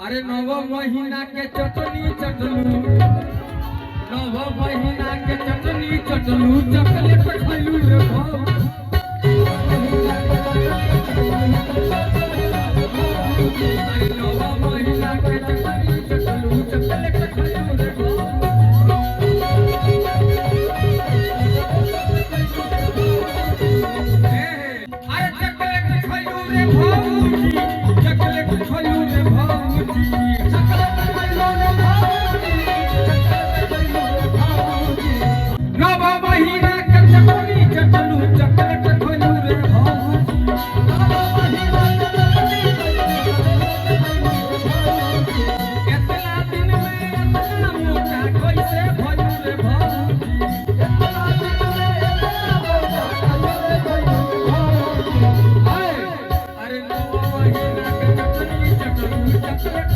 अरे नव महीना के चटनी चटलू, नव महीना के चटनी चटलू, चॉकलेट खैलू रे भाऊ। अरे नव महीना के चटनी चटलू, चॉकलेट खैलू रे भाऊ। अरे चॉकलेट खैलू रे भाऊजी, चॉकलेट खैलू रे भाऊजी, चॉकलेट खैलू रे भाऊजी, चॉकलेट खैलू रे भाऊजी। नव महीना के चटनी चटलू, चॉकलेट खैलू रे भाऊजी। नव महीना के चटनी इतना दिन में इतना मोटा कैसे भइलू रे भाऊजी। इतना दिन में इतना मोटा कैसे भइलू रे भाऊजी। अरे नव महीना के चटनी चटलू, चॉकलेट